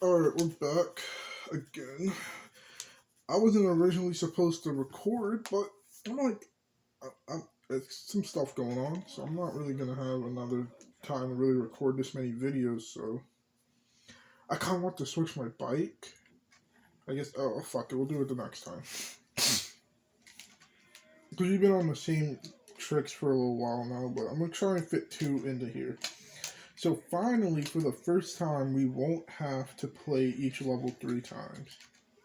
Alright, we're back again. I wasn't originally supposed to record, but I'm like, it's some stuff going on, so I'm not really gonna have another time to really record this many videos, so I kinda want to switch my bike. I guess, oh, fuck it, we'll do it the next time. Because we've been on the same tricks for a little while now, but I'm gonna try and fit two into here. So finally, for the first time, we won't have to play each level 3 times.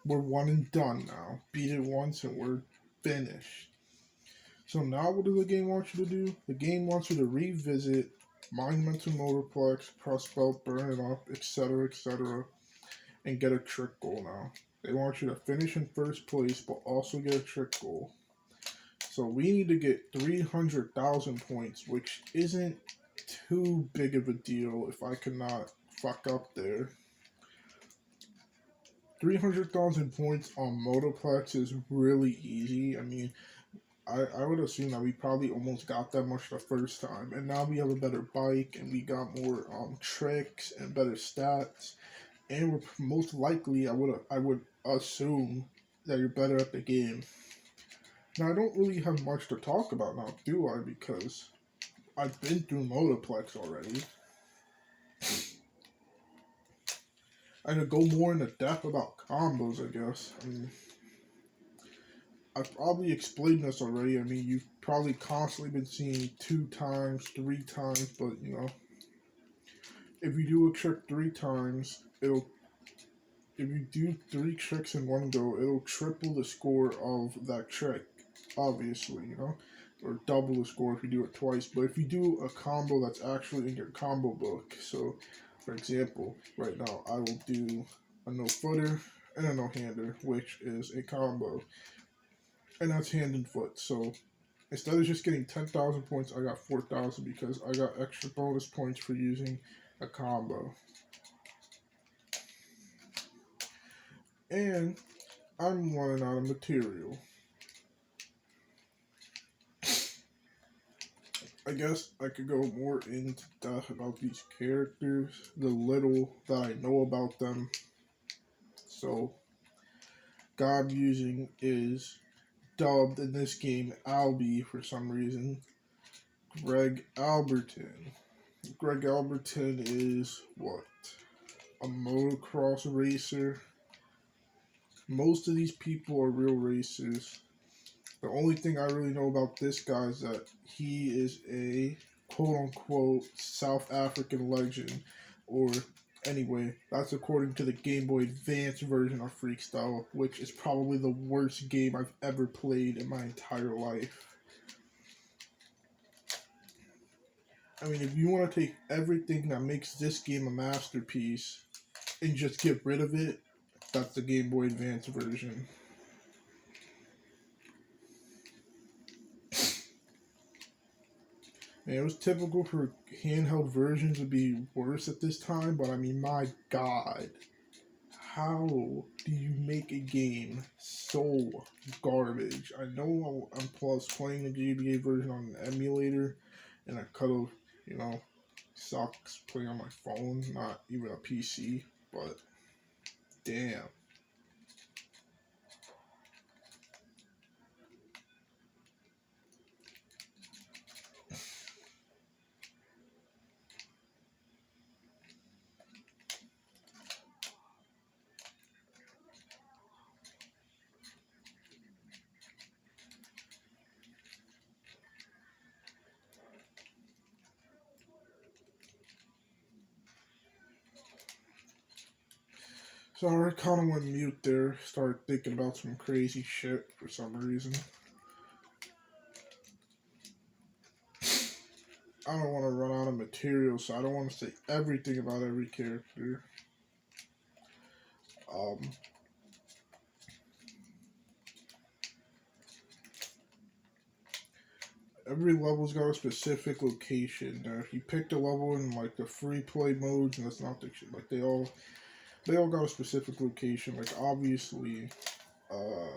We're one and done now. Beat it once and we're finished. So now what does the game want you to do? The game wants you to revisit Monumental Motorplex, press belt, burn it up, etc., and get a trick goal now. They want you to finish in first place, but also get a trick goal. So we need to get 300,000 points, which isn't too big of a deal if I cannot fuck up there. 300,000 points on Motoplex is really easy. I mean, I would assume that we probably almost got that much the first time, and now we have a better bike, and we got more tricks and better stats, and we're most likely, I would assume that you're better at the game. Now, I don't really have much to talk about now, do I? Because I've been through Motoplex already. I could go more into depth about combos, I guess. I mean, I've probably explained this already. I mean, you've probably constantly been seeing 2 times, 3 times, but, you know, if you do a trick 3 times, if you do 3 tricks in one go, it'll triple the score of that trick, obviously, you know, or double the score if you do it twice. But if you do a combo that's actually in your combo book, so, for example, right now, I will do a no-footer and a no-hander, which is a combo. And that's hand and foot. So instead of just getting 10,000 points, I got 4,000 because I got extra bonus points for using a combo. And I'm running out of material. I guess I could go more into depth about these characters, the little that I know about them. So, God using is dubbed in this game Albie for some reason. Greg Alberton. Greg Alberton is what? A motocross racer. Most of these people are real racers. The only thing I really know about this guy is that he is a quote-unquote South African legend. Or, anyway, that's according to the Game Boy Advance version of Freekstyle, which is probably the worst game I've ever played in my entire life. I mean, if you want to take everything that makes this game a masterpiece and just get rid of it, that's the Game Boy Advance version. And it was typical for handheld versions to be worse at this time, but I mean, my god. How do you make a game so garbage? I know I'm plus playing the GBA version on an emulator, and I could have, you know, sucks playing on my phone, not even a PC, but damn. So I kind of went mute there, started thinking about some crazy shit for some reason. I don't want to run out of material, so I don't want to say everything about every character. Every level's got a specific location. Now, if you pick the level in like the free play modes, and that's not the shit, like they all got a specific location. Like obviously, oh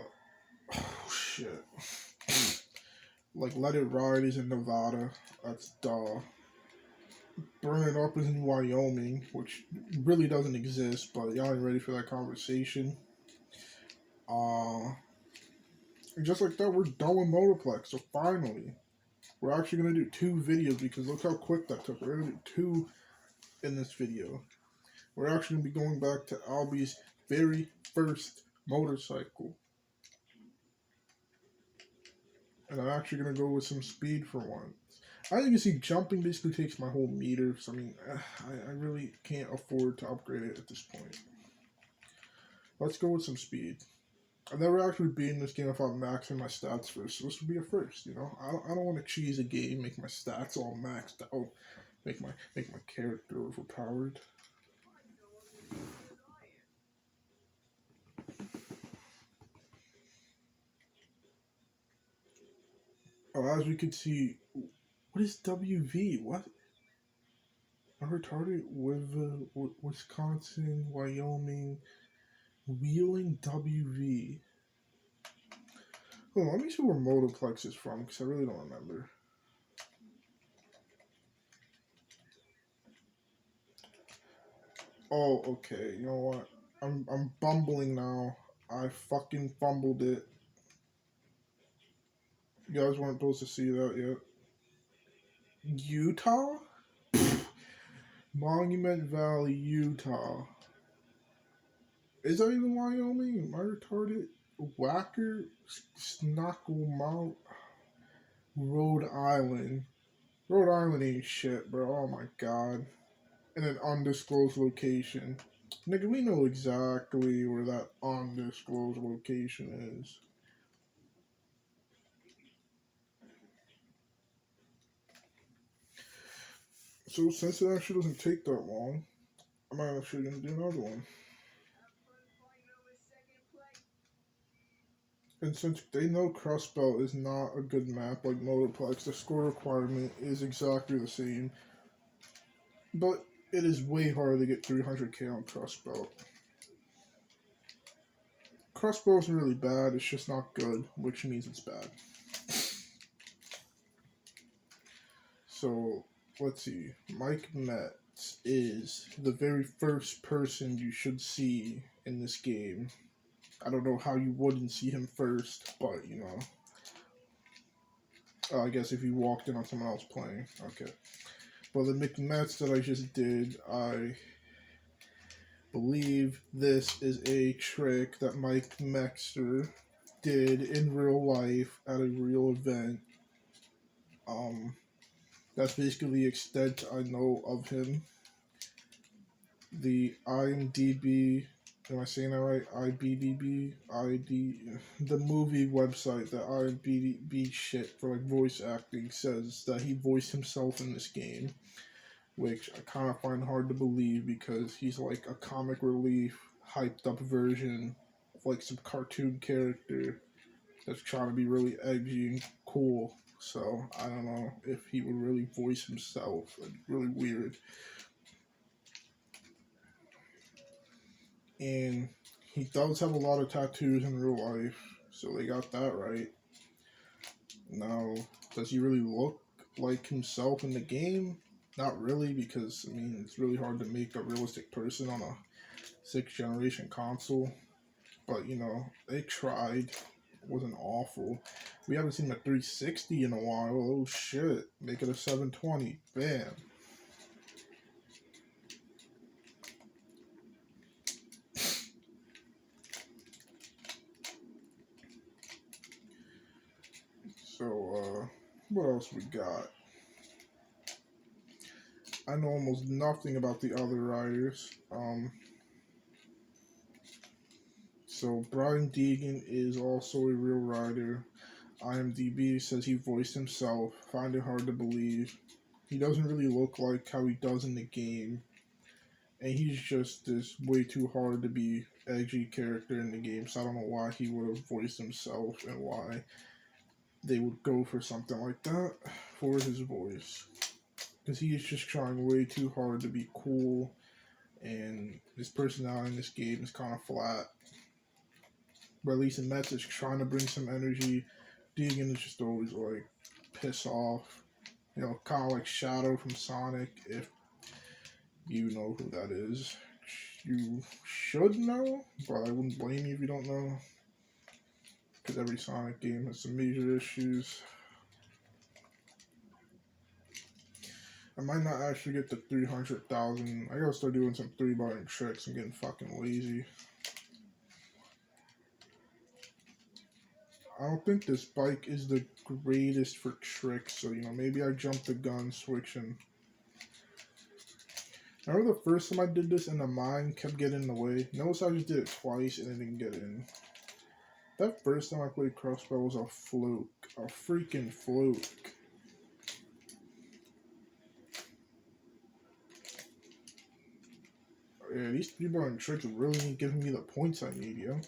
shit. Like Let It Ride is in Nevada. That's duh. burn it up in Wyoming, which really doesn't exist, but y'all ain't ready for that conversation. And just like that, we're done with Motorplex. So finally, we're actually gonna do 2 videos because look how quick that took. We're gonna do 2 in this video. We're actually gonna be going back to Albie's very first motorcycle. And I'm actually gonna go with some speed for once. As you can see, jumping basically takes my whole meter, so I mean, I really can't afford to upgrade it at this point. Let's go with some speed. I've never actually beaten this game without maxing my stats first, so this would be a first, you know? I don't want to cheese a game, make my stats all maxed out, make my character overpowered. Oh, as we can see, what is WV? What? I'm retarded with Wisconsin, Wyoming, Wheeling, WV. Hold on, let me see where Motoplex is from, because I really don't remember. Oh, okay. You know what? I'm bumbling now. I fucking fumbled it. You guys weren't supposed to see that yet. Utah? Monument Valley, Utah. Is that even Wyoming? Am I retarded? Whacker? Snockle Mount? Rhode Island. Rhode Island ain't shit, bro. Oh my god. In an undisclosed location. Nigga, we know exactly where that undisclosed location is. So since it actually doesn't take that long, I'm actually gonna do another one. And since they know Crust Belt is not a good map like Motorplex, the score requirement is exactly the same. But it is way harder to get 300k on Crust Belt. Crust Belt isn't really bad, it's just not good, which means it's bad. So, let's see. Mike Metz is the very first person you should see in this game. I don't know how you wouldn't see him first, but you know. I guess if you walked in on someone else playing. Okay. Well, the McMets that I just did, I believe this is a trick that Mike Mexter did in real life at a real event. That's basically the extent I know of him. The IMDb, am I saying that right? The movie website, the IMDb shit for like voice acting says that he voiced himself in this game, which I kind of find hard to believe because he's like a comic relief, hyped up version of like some cartoon character that's trying to be really edgy and cool. So I don't know if he would really voice himself. It's really weird. And he does have a lot of tattoos in real life, so they got that right. Now, does he really look like himself in the game? Not really, because I mean it's really hard to make a realistic person on a 6th generation console. But you know, they tried. It wasn't awful. We haven't seen a 360 in a while. Oh shit. Make it a 720. Bam. So, what else we got? I know almost nothing about the other riders. So Brian Deegan is also a real rider. IMDb says he voiced himself. Find it hard to believe. He doesn't really look like how he does in the game. And he's just this way too hard to be edgy character in the game. So I don't know why he would have voiced himself and why they would go for something like that for his voice. Because he is just trying way too hard to be cool. And his personality in this game is kind of flat. But at least in Mets is trying to bring some energy. Deegan is just always like piss off. You know, kind of like Shadow from Sonic, if you know who that is. You should know, but I wouldn't blame you if you don't know. Because every Sonic game has some major issues. I might not actually get to 300,000. I gotta start doing some 3-button tricks. I'm getting fucking lazy. I don't think this bike is the greatest for tricks, so, you know, maybe I jumped the gun switching. Remember the first time I did this and the mine kept getting in the way? Notice I just did it twice and it didn't get in. That first time I played Crossbow was a fluke. A freaking fluke. Yeah, these 3-button tricks really ain't giving me the points I need, yo.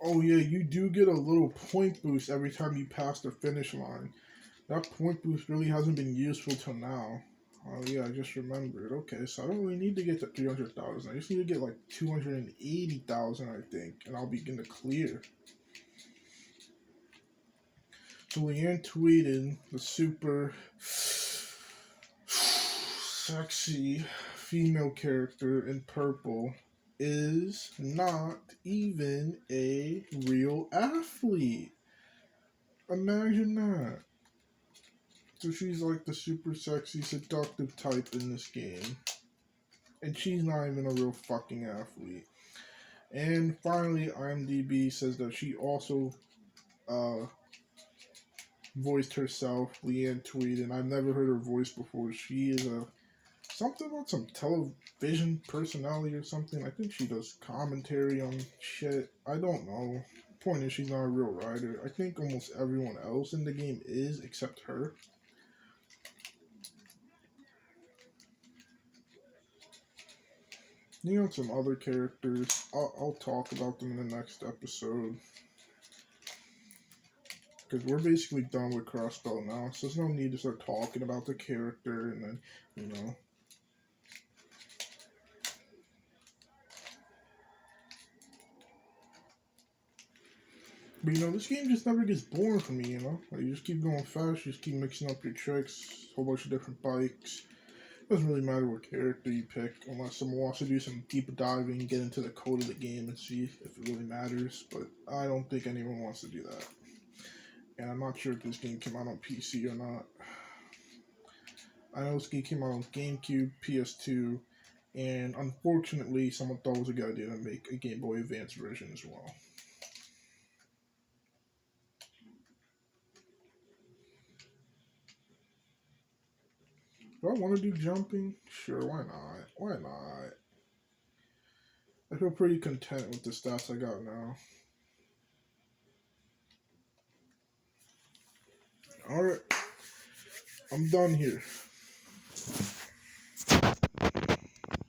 Oh yeah, you do get a little point boost every time you pass the finish line. That point boost really hasn't been useful till now. Oh yeah, I just remembered. Okay, so I don't really need to get to 300,000. I just need to get like 280,000, I think, and I'll begin to clear. So Leanne tweeted the super sexy female character in purple is not even a real athlete. Imagine that. So she's like the super sexy, seductive type in this game. And she's not even a real fucking athlete. And finally, IMDb says that she also voiced herself, Leanne Tweed, and I've never heard her voice before. She is a something about some television personality or something. I think she does commentary on shit. I don't know. Point is, she's not a real writer. I think almost everyone else in the game is, except her. You know, some other characters. I'll talk about them in the next episode. Because we're basically done with Crossbow now, so there's no need to start talking about the character and then, you know. But, you know, this game just never gets boring for me, you know? Like, you just keep going fast, you just keep mixing up your tricks, a whole bunch of different bikes. It doesn't really matter what character you pick, unless someone wants to do some deep diving, get into the code of the game and see if it really matters. But I don't think anyone wants to do that. And I'm not sure if this game came out on PC or not. I know this game came out on GameCube, PS2, and unfortunately, someone thought it was a good idea to make a Game Boy Advance version as well. Do I want to do jumping? Sure, why not? Why not? I feel pretty content with the stats I got now. Alright, I'm done here.